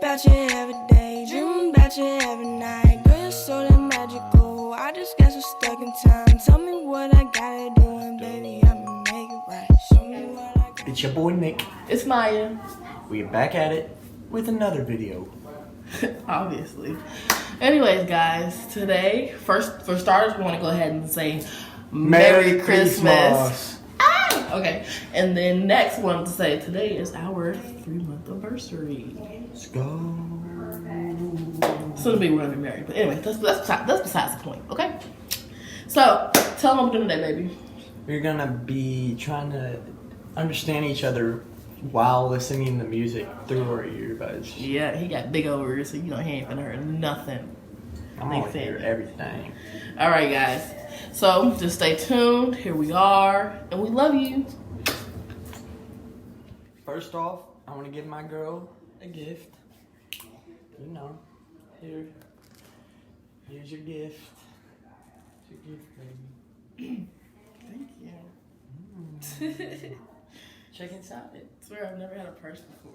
About you every day, dream about you every night. Girl, you're so damn magical. I just got so stuck in time. Tell me what I gotta do, and baby, I'ma make it right. Show me what I gotta. It's your boy Nick. It's Maya. We are back at it with another video. Obviously. Anyways, guys, today, first for starters, we want to go ahead and say Merry Christmas. Ah! Okay. And then next, we wanted to say today is our 3-month anniversary. Let's go. Soon to be we're gonna be married. But anyway, that's besides the point, okay? So, tell them what we're doing today, baby. We're gonna be trying to understand each other while listening to music through our earbuds. Yeah, he got big old ears, so you know he ain't finna hear nothing. I'm gonna hear everything. Alright, guys. So, just stay tuned. Here we are. And we love you. First off, I want to give my girl a gift. You know, here's your gift. Here's your gift, baby. Thank you. Check inside it. I swear I've never had a purse before.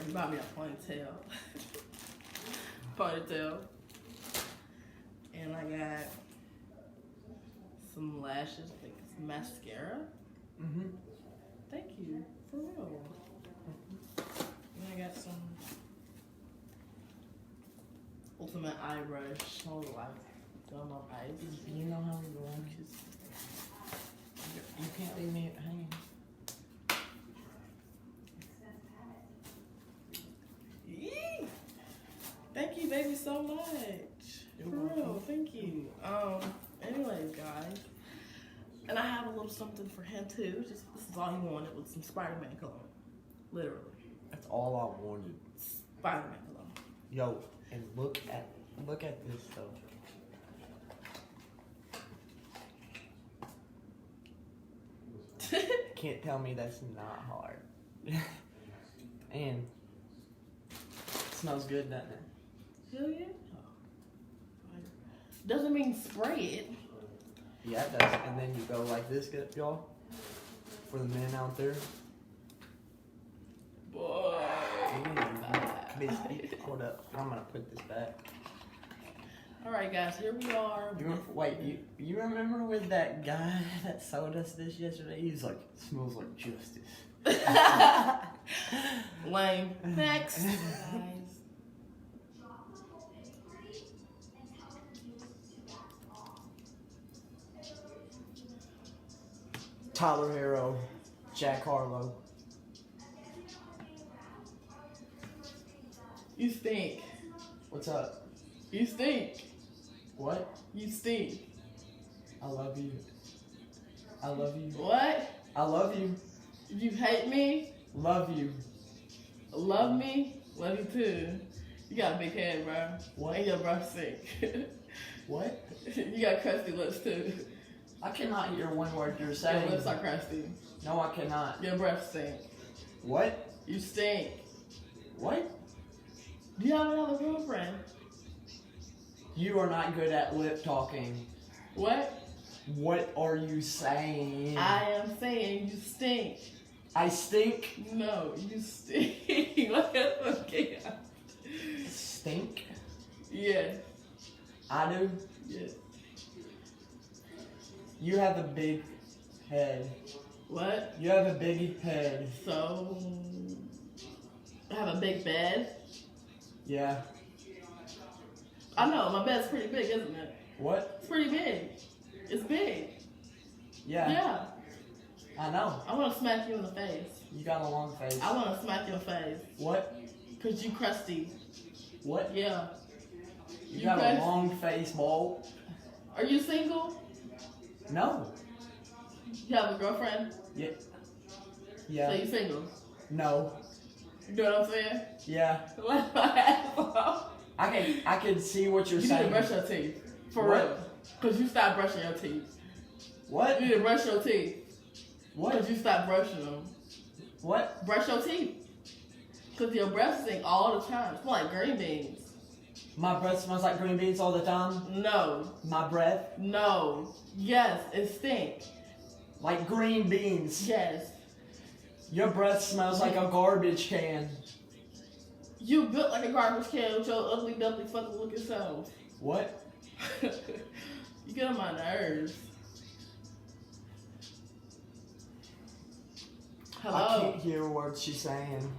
You bought me a ponytail. Ponytail. And I got some lashes, I think it's mascara. Mm-hmm. Thank you, for real. And I got some ultimate eye brush. Oh, like, done on ice. You know how we're going. You can't leave me hanging. Yee! Thank you, baby, so much. For real, thank you. Anyways, guys. And I have a little something for him too. Just this is all he wanted was some Spider-Man cologne. Literally. That's all I wanted. Spider-Man cologne. Yo, and look at this though. Can't tell me that's not hard. And it smells good, doesn't it? Hell yeah. Doesn't mean spray it. Yeah, it does. And then you go like this, y'all. For the men out there. Boy. Hold up. I'm gonna put this back. Alright, guys, here we are. You remember with that guy that sold us this yesterday? He was like, smells like justice. Lame. Next. Guys. Tyler Harrow, Jack Harlow. You stink. What's up? You stink. What? You stink. I love you. I love you. What? I love you. You hate me? Love you. Love me? Love you too. You got a big head, bro. What? And your breath stink. What? You got crusty lips too. I cannot hear one word you're saying. Your lips are crusty. No, I cannot. Your breath stink. What? You stink. What? Do you have another girlfriend? You are not good at lip talking. What? What are you saying? I am saying you stink. I stink? No, you stink. Like a fucking. Stink? Yes. I do? Yes. You have a big head. What? You have a big head. So, I have a big bed. Yeah. I know, my bed's pretty big, isn't it? What? It's pretty big. It's big. Yeah. Yeah. I know. I want to smack you in the face. You got a long face. I want to smack your face. What? Because you crusty. What? Yeah. You got crusty. a long face, Mo. Are you single? No. You have a girlfriend? Yeah. So Yeah. you single? No. You know what I'm saying? Yeah. Let my ass off. I can see what you're You need to saying. brush your teeth. For What? real. Because you stopped brushing your teeth. What? You need to brush your teeth. What? Because you stopped brushing them. What? Brush your teeth. Because your breath stink all the time. It's like green beans. My breath smells like green beans all the time. No. My breath? No. Yes, it stink. Like green beans. Yes. Your breath smells like a garbage can. You built like a garbage can with your ugly, duckly, fucking looking self. What? You get on my nerves. I Hello? can't hear what she's saying.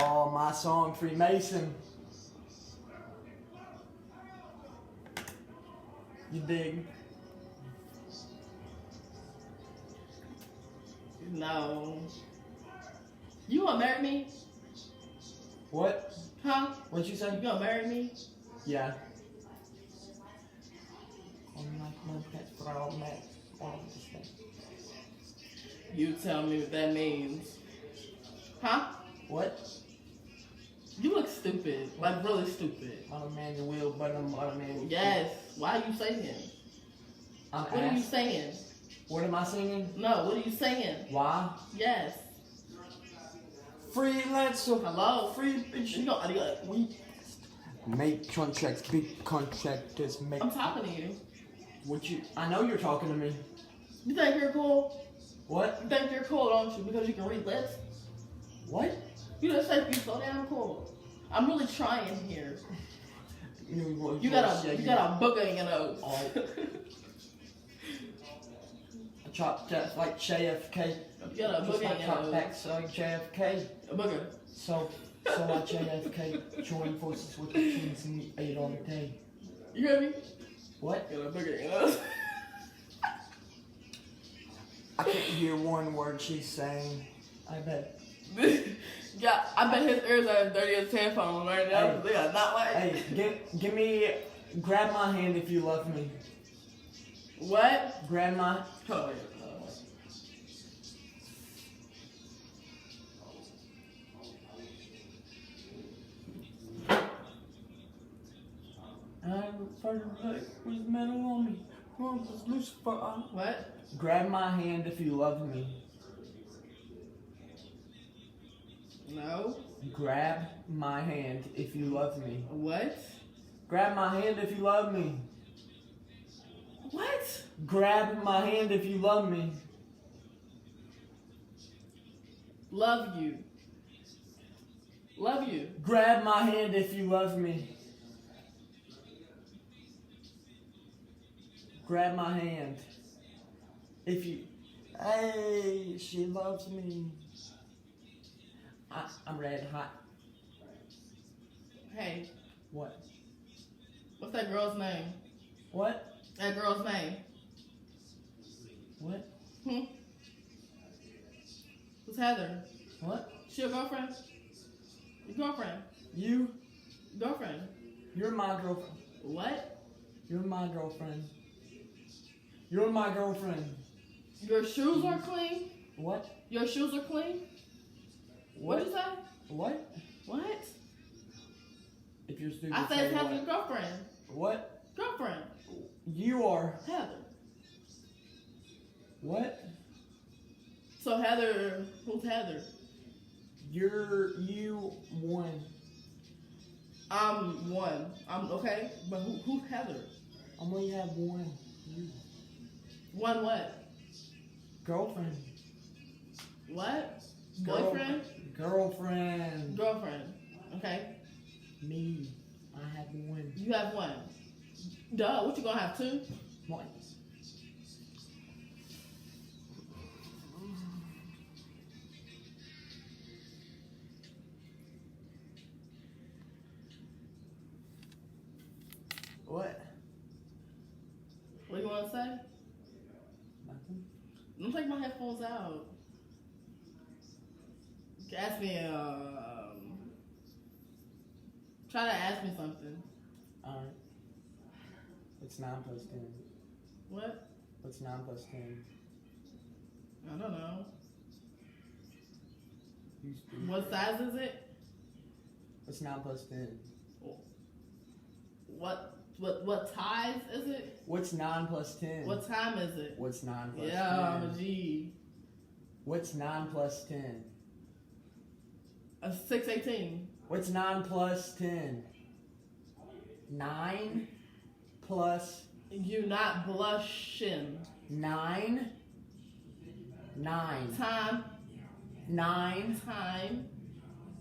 Oh, my song, Freemason. You dig? No. You gonna marry me? What? Huh? What'd you You say? gonna marry me? Yeah. You tell me what that means. Huh? What? You look stupid. Like really stupid. I'm a man you will, but I'm not a man you Yes. Why are you saying? I'm What are you asked. saying? What am I singing? No, what are you saying? Why? Yes. Freelancer. Hello? Free You bitch. gonna, we, Make contracts, big contractors make. I'm talking to you. What you? I know you're talking to me. You think you're cool? What? You think you're cool, don't you? Because you can read lips? What? You just say you're so damn cool. I'm really trying here. You You got a booger in your nose. Oh. Chop that like JFK. You got a Just booger like in your chop nose. backs like JFK. A booger. So like JFK joined forces with the kings and we ate all day. You hear me? What? You got a booger in your nose. I can't hear one word she's saying. I bet. Yeah, I bet his ears are as dirty as tampons right now. Hey. They are not like. Hey, give me, grab my hand if you love me. What? Grab my. Oh, yeah. First was metal on me. Was Lucifer. What? Grab my hand if you love me. No. Grab my hand if you love me. What? Grab my hand if you love me. What? Grab my hand if you love me. Love you. Love you. Grab my hand if you love me. Grab my hand. If you. Hey, she loves me. I'm red hot. Hey, What? what's that girl's name? What? That girl's name? What? Hmm? Who's Heather? What? She your girlfriend? Your girlfriend? You? Girlfriend? You're my girlfriend. What? You're my girlfriend. You're my girlfriend. Your shoes are clean? What? Your shoes are clean? What'd you say? What? What? If you're stupid, I say said what? Heather's girlfriend. What? Girlfriend. You are. Heather. What? So Heather, who's Heather? You won. I'm one. I'm okay, but who's Heather? I'm only have one. You. One what? Girlfriend. What? Girl- Boyfriend? Girlfriend. Girlfriend. Okay. Me. I have one. You have one. Duh, what you gonna have two? One. What? What do you want to say? Nothing. Don't take my headphones out. Ask me, try to ask me something. Alright. What's 9 plus 10? What? What's 9 plus 10? I don't know. You stupid. What size is it? What's 9 plus 10? What ties is it? What's 9 plus 10? What time is it? What's 9 plus 10? Yeah, gee. What's 9 plus 10? 6:18. What's 9 plus 10? 9 plus You not blushing. 9. 9. Time. 9. Time.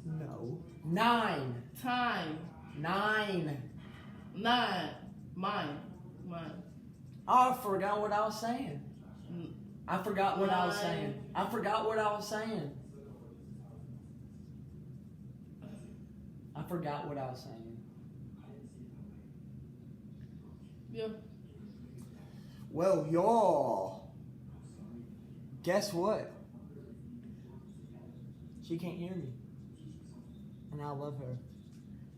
No. 9. Time. 9. 9. Mine. Oh, I forgot what I was saying. Mm. I forgot what I was 9. saying. I forgot what I was saying. I forgot what I was saying. Yeah. Well, y'all, guess what? She can't hear me. And I love her.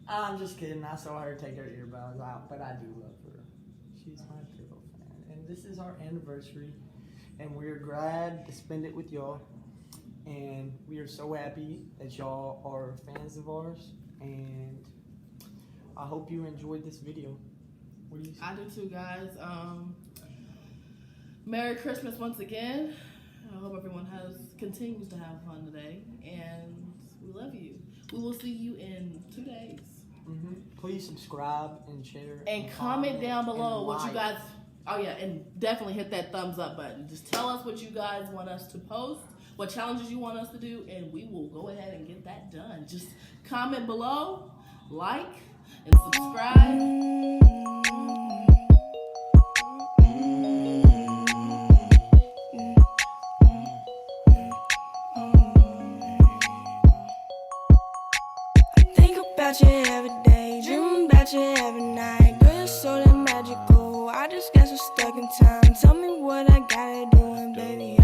I'm just kidding. I saw her take her earbuds out, but I do love her. She's my girlfriend. And this is our anniversary. And we're glad to spend it with y'all. And we are so happy that y'all are fans of ours. And I hope you enjoyed this video. What do you say? I do too, guys. Merry Christmas once again. I hope everyone continues to have fun today, and we love you. We will see you in 2 days. Please subscribe and share. And comment down below and what you like. guys. Oh yeah, and definitely hit that thumbs up button. Just tell us what you guys want us to post, what challenges you want us to do, and we will go ahead and get that done. Just comment below, like, and subscribe. Think about you every day, dream about you every night. Girl, you're so damn magical. I just got so stuck in time. Tell me what I gotta do, and baby,